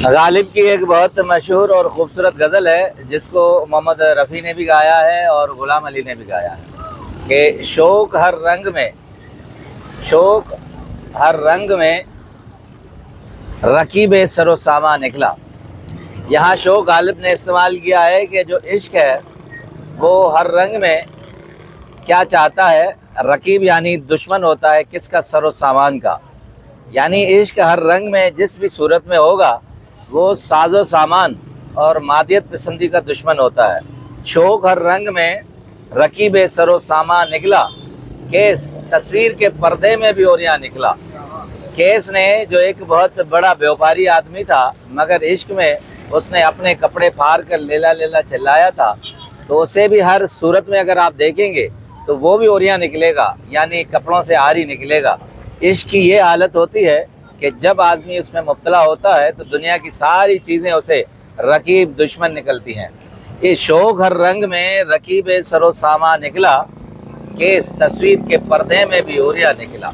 غالب کی ایک بہت مشہور اور خوبصورت غزل ہے جس کو محمد رفیع نے بھی گایا ہے اور غلام علی نے بھی گایا ہے کہ شوق ہر رنگ میں رکیب سر و ساما نکلا۔ یہاں شوق غالب نے استعمال کیا ہے کہ جو عشق ہے وہ ہر رنگ میں کیا چاہتا ہے، رکیب یعنی دشمن ہوتا ہے کس کا؟ سر و سامان کا، یعنی عشق ہر رنگ میں جس بھی صورت میں ہوگا وہ ساز و سامان اور مادیت پسندی کا دشمن ہوتا ہے۔ شوق ہر رنگ میں رکیب سر و سامان نکلا، کیس تصویر کے پردے میں بھی اوریاں نکلا۔ کیس نے جو ایک بہت بڑا بیوپاری آدمی تھا مگر عشق میں اس نے اپنے کپڑے پھاڑ کر لیلا لیلا چلایا تھا، تو اسے بھی ہر صورت میں اگر آپ دیکھیں گے تو وہ بھی اوریاں نکلے گا، یعنی کپڑوں سے آری نکلے گا۔ عشق کی یہ حالت ہوتی ہے کہ جب آدمی اس میں مبتلا ہوتا ہے تو دنیا کی ساری چیزیں اسے رقیب دشمن نکلتی ہیں۔ یہ شوق ہر رنگ میں رکیب سر و ساما نکلا، کہ اس تصویر کے پردے میں بھی اوریا نکلا۔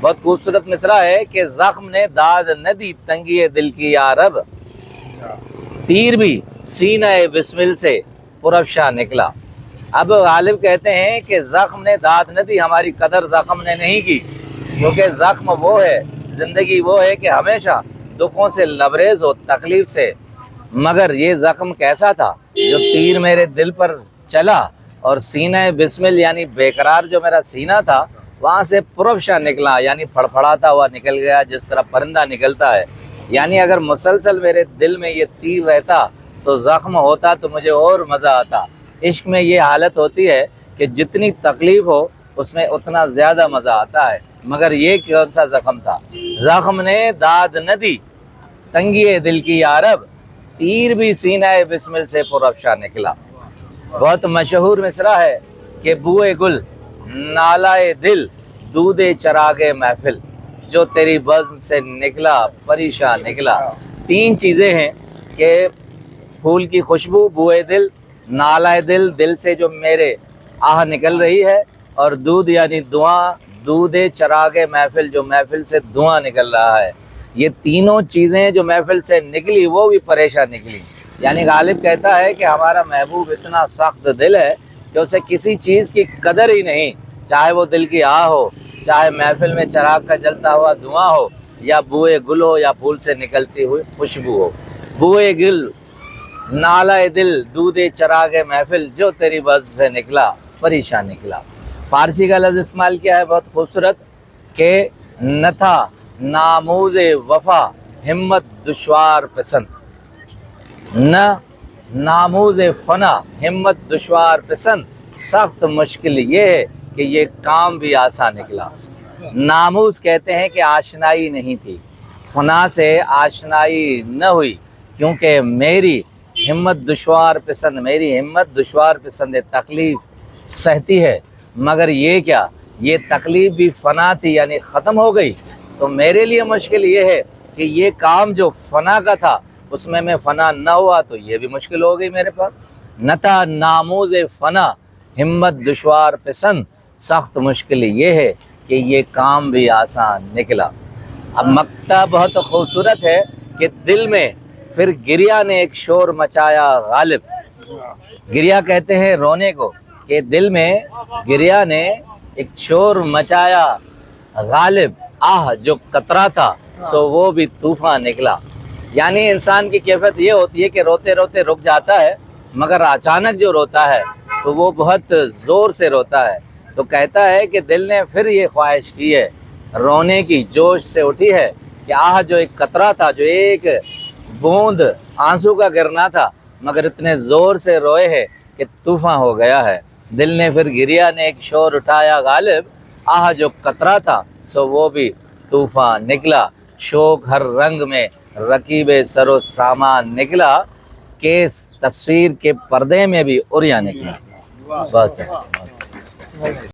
بہت خوبصورت مصرع ہے کہ زخم نے داد نہ دی تنگی دل کی یارب، تیر بھی سینہ بسمل سے پرافشاں نکلا۔ اب غالب کہتے ہیں کہ زخم نے داد نہ دی، ہماری قدر زخم نے نہیں کی، کیونکہ زخم وہ ہے، زندگی وہ ہے کہ ہمیشہ دکھوں سے لبریز ہو، تکلیف سے۔ مگر یہ زخم کیسا تھا جو تیر میرے دل پر چلا اور سینہ بسمل یعنی بے قرار جو میرا سینہ تھا وہاں سے پرافشاں نکلا، یعنی پھڑپھڑاتا ہوا نکل گیا جس طرح پرندہ نکلتا ہے۔ یعنی اگر مسلسل میرے دل میں یہ تیر رہتا تو زخم ہوتا تو مجھے اور مزہ آتا۔ عشق میں یہ حالت ہوتی ہے کہ جتنی تکلیف ہو اس میں اتنا زیادہ مزہ آتا ہے، مگر یہ کون سا زخم تھا؟ زخم نے داد نہ دی تنگی دل کی یارب، تیر بھی سینہ بسمل سے پرافشاں نکلا۔ بہت مشہور مصرع ہے کہ بوئے گل نالائے دل دودھ چراغ محفل، جو تیری بزم سے نکلا پریشان نکلا۔ تین چیزیں ہیں کہ پھول کی خوشبو، بوئے دل، نالائے دل، دل سے جو میرے آہ نکل رہی ہے، اور دودھ یعنی دعا، دودھ چراغ محفل، جو محفل سے دھواں نکل رہا ہے۔ یہ تینوں چیزیں جو محفل سے نکلی وہ بھی پریشان نکلی۔ یعنی غالب کہتا ہے کہ ہمارا محبوب اتنا سخت دل ہے کہ اسے کسی چیز کی قدر ہی نہیں، چاہے وہ دل کی آہ ہو، چاہے محفل میں چراغ کا جلتا ہوا دھواں ہو، یا بوئے گل ہو، یا پھول سے نکلتی ہوئی خوشبو ہو۔ بوئے گل نالائے دل دودھ چراغ محفل، جو تیری بزم سے نکلا پریشان نکلا۔ فارسی کا لفظ استعمال کیا ہے بہت خوبصورت کہ نہ تھا ناموز وفا ہمت دشوار پسند، نہ ناموز فنا ہمت دشوار پسند، سخت مشکل یہ ہے کہ یہ کام بھی آسان نکلا۔ ناموز کہتے ہیں کہ آشنائی نہیں تھی، فنا سے آشنائی نہ ہوئی، کیونکہ میری ہمت دشوار پسند، میری ہمت دشوار پسند ہے، تکلیف سہتی ہے، مگر یہ کیا، یہ تکلیف بھی فنا تھی یعنی ختم ہو گئی، تو میرے لیے مشکل یہ ہے کہ یہ کام جو فنا کا تھا اس میں فنا نہ ہوا تو یہ بھی مشکل ہو گئی میرے پاس۔ نہ تھا ناموز فنا ہمت دشوار پسند، سخت مشکل یہ ہے کہ یہ کام بھی آسان نکلا۔ اب مقطع بہت خوبصورت ہے کہ دل میں پھر گریا نے ایک شور مچایا غالب۔ گریا کہتے ہیں رونے کو، کہ دل میں گریا نے ایک شور مچایا غالب، آہ جو قطرہ تھا سو وہ بھی طوفان نکلا۔ یعنی انسان کی کیفیت یہ ہوتی ہے کہ روتے روتے رک جاتا ہے، مگر اچانک جو روتا ہے تو وہ بہت زور سے روتا ہے۔ تو کہتا ہے کہ دل نے پھر یہ خواہش کی ہے، رونے کی جوش سے اٹھی ہے کہ آہ جو ایک قطرہ تھا، جو ایک بوند آنسو کا گرنا تھا، مگر اتنے زور سے روئے ہے کہ طوفان ہو گیا ہے۔ دل نے پھر گریا نے ایک شور اٹھایا غالب، آہ جو قطرہ تھا سو وہ بھی طوفان نکلا۔ شوق ہر رنگ میں رکیب سر و سامان نکلا، کیس تصویر کے پردے میں بھی اوریاں نکلا۔ بہت